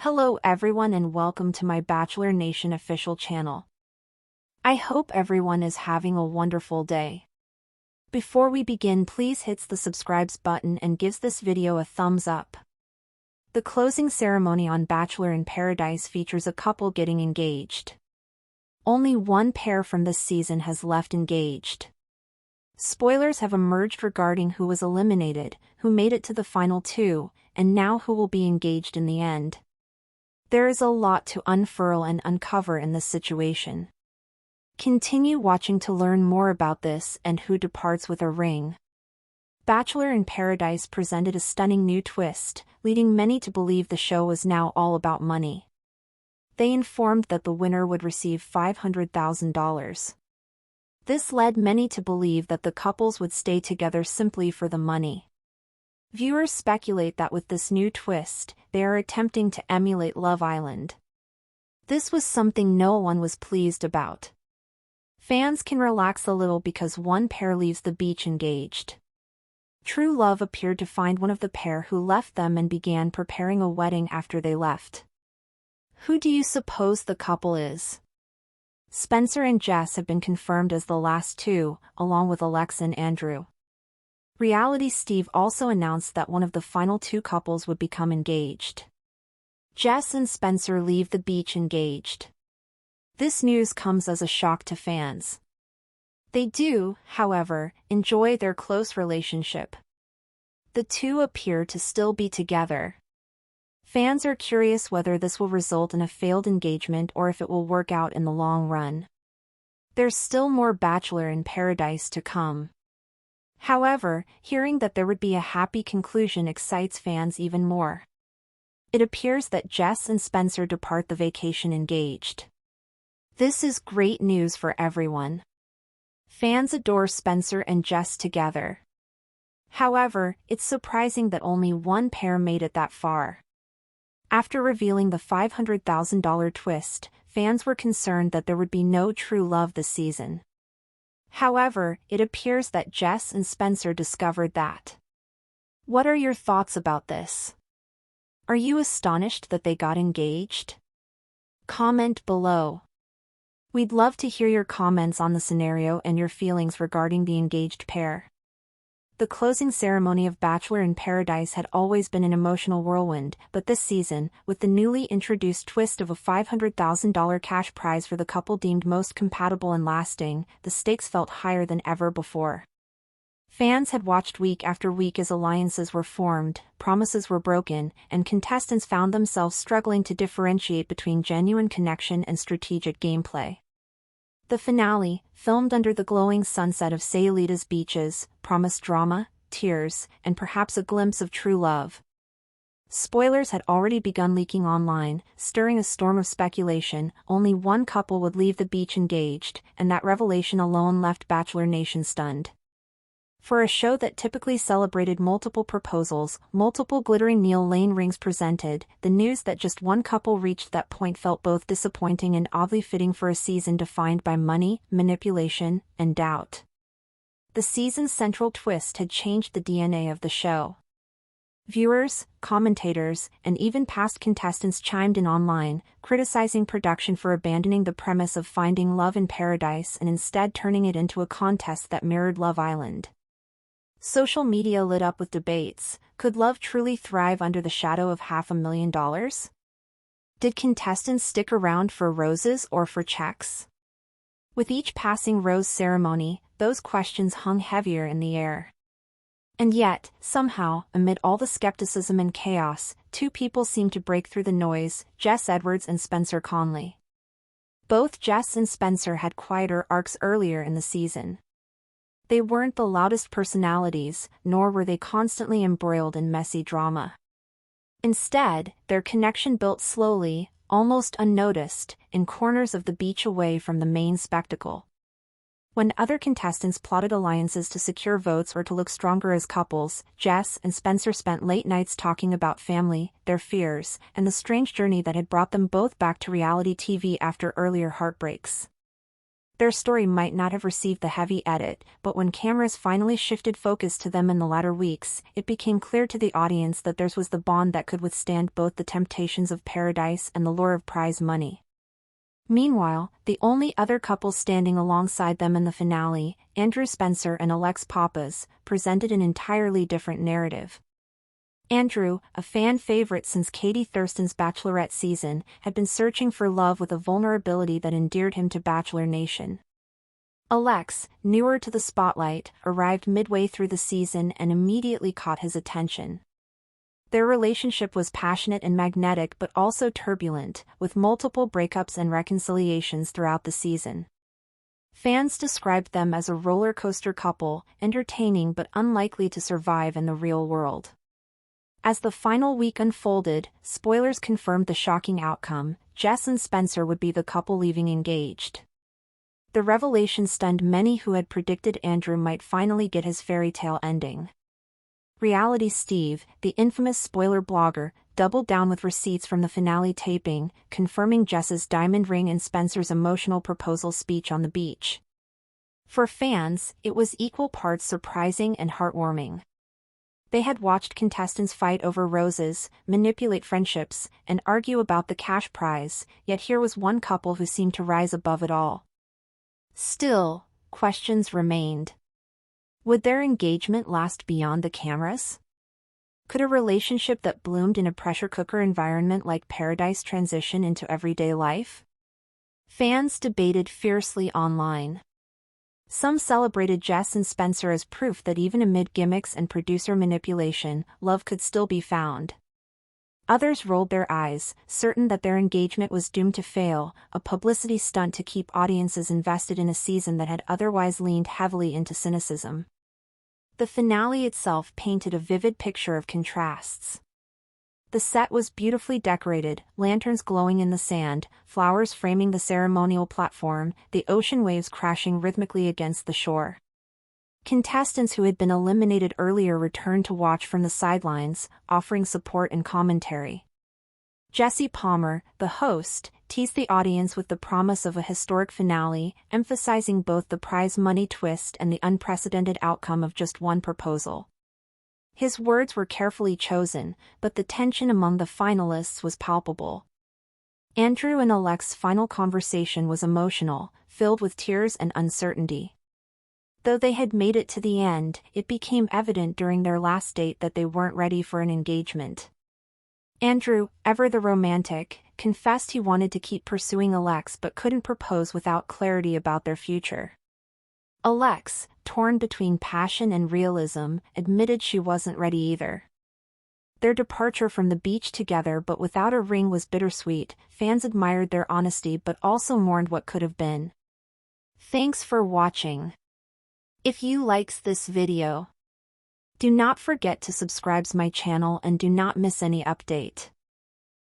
Hello everyone and welcome to my Bachelor Nation official channel. I hope everyone is having a wonderful day. Before we begin, please hit the subscribe button and gives this video a thumbs up. The closing ceremony on Bachelor in Paradise features a couple getting engaged. Only one pair from this season has left engaged. Spoilers have emerged regarding who was eliminated, who made it to the final two, and now who will be engaged in the end. There is a lot to unfurl and uncover in this situation. Continue watching to learn more about this and who departs with a ring. Bachelor in Paradise presented a stunning new twist, leading many to believe the show was now all about money. They informed that the winner would receive $500,000. This led many to believe that the couples would stay together simply for the money. Viewers speculate that with this new twist, they are attempting to emulate Love Island. This was something no one was pleased about. Fans can relax a little because one pair leaves the beach engaged. True love appeared to find one of the pair who left them and began preparing a wedding after they left. Who do you suppose the couple is? Spencer and Jess have been confirmed as the last two, along with Alexa and Andrew. Reality Steve also announced that one of the final two couples would become engaged. Jess and Spencer leave the beach engaged. This news comes as a shock to fans. They do, however, enjoy their close relationship. The two appear to still be together. Fans are curious whether this will result in a failed engagement or if it will work out in the long run. There's still more Bachelor in Paradise to come. However, hearing that there would be a happy conclusion excites fans even more. It appears that Jess and Spencer depart the vacation engaged. This is great news for everyone. Fans adore Spencer and Jess together. However, it's surprising that only one pair made it that far. After revealing the $500,000 twist, fans were concerned that there would be no true love this season. However, it appears that Jess and Spencer discovered that. What are your thoughts about this? Are you astonished that they got engaged? Comment below. We'd love to hear your comments on the scenario and your feelings regarding the engaged pair. The closing ceremony of Bachelor in Paradise had always been an emotional whirlwind, but this season, with the newly introduced twist of a $500,000 cash prize for the couple deemed most compatible and lasting, the stakes felt higher than ever before. Fans had watched week after week as alliances were formed, promises were broken, and contestants found themselves struggling to differentiate between genuine connection and strategic gameplay. The finale, filmed under the glowing sunset of Sayulita's beaches, promised drama, tears, and perhaps a glimpse of true love. Spoilers had already begun leaking online, stirring a storm of speculation. Only one couple would leave the beach engaged, and that revelation alone left Bachelor Nation stunned. For a show that typically celebrated multiple proposals, multiple glittering Neil Lane rings presented, the news that just one couple reached that point felt both disappointing and oddly fitting for a season defined by money, manipulation, and doubt. The season's central twist had changed the DNA of the show. Viewers, commentators, and even past contestants chimed in online, criticizing production for abandoning the premise of finding love in paradise and instead turning it into a contest that mirrored Love Island. Social media lit up with debates. Could love truly thrive under the shadow of $500,000? Did contestants stick around for roses or for checks? With each passing rose ceremony, those questions hung heavier in the air. And yet, somehow, amid all the skepticism and chaos, two people seemed to break through the noise: Jess Edwards and Spencer Conley. Both Jess and Spencer had quieter arcs earlier in the season. They weren't the loudest personalities, nor were they constantly embroiled in messy drama. Instead, their connection built slowly, almost unnoticed, in corners of the beach away from the main spectacle. When other contestants plotted alliances to secure votes or to look stronger as couples, Jess and Spencer spent late nights talking about family, their fears, and the strange journey that had brought them both back to reality TV after earlier heartbreaks. Their story might not have received the heavy edit, but when cameras finally shifted focus to them in the latter weeks, it became clear to the audience that theirs was the bond that could withstand both the temptations of paradise and the lure of prize money. Meanwhile, the only other couple standing alongside them in the finale, Andrew Spencer and Alex Pappas, presented an entirely different narrative. Andrew, a fan favorite since Katie Thurston's Bachelorette season, had been searching for love with a vulnerability that endeared him to Bachelor Nation. Alex, newer to the spotlight, arrived midway through the season and immediately caught his attention. Their relationship was passionate and magnetic but also turbulent, with multiple breakups and reconciliations throughout the season. Fans described them as a roller coaster couple, entertaining but unlikely to survive in the real world. As the final week unfolded, spoilers confirmed the shocking outcome: Jess and Spencer would be the couple leaving engaged. The revelation stunned many who had predicted Andrew might finally get his fairy tale ending. Reality Steve, the infamous spoiler blogger, doubled down with receipts from the finale taping, confirming Jess's diamond ring and Spencer's emotional proposal speech on the beach. For fans, it was equal parts surprising and heartwarming. They had watched contestants fight over roses, manipulate friendships, and argue about the cash prize, yet here was one couple who seemed to rise above it all. Still, questions remained. Would their engagement last beyond the cameras? Could a relationship that bloomed in a pressure cooker environment like Paradise transition into everyday life? Fans debated fiercely online. Some celebrated Jess and Spencer as proof that even amid gimmicks and producer manipulation, love could still be found. Others rolled their eyes, certain that their engagement was doomed to fail, a publicity stunt to keep audiences invested in a season that had otherwise leaned heavily into cynicism. The finale itself painted a vivid picture of contrasts. The set was beautifully decorated, lanterns glowing in the sand, flowers framing the ceremonial platform, the ocean waves crashing rhythmically against the shore. Contestants who had been eliminated earlier returned to watch from the sidelines, offering support and commentary. Jesse Palmer, the host, teased the audience with the promise of a historic finale, emphasizing both the prize money twist and the unprecedented outcome of just one proposal. His words were carefully chosen, but the tension among the finalists was palpable. Andrew and Alex's final conversation was emotional, filled with tears and uncertainty. Though they had made it to the end, it became evident during their last date that they weren't ready for an engagement. Andrew, ever the romantic, confessed he wanted to keep pursuing Alex but couldn't propose without clarity about their future. Alex, torn between passion and realism, admitted she wasn't ready either. Their departure from the beach together but without a ring was bittersweet. Fans admired their honesty but also mourned what could have been. Thanks for watching. If you likes this video, do not forget to subscribe my channel and do not miss any update.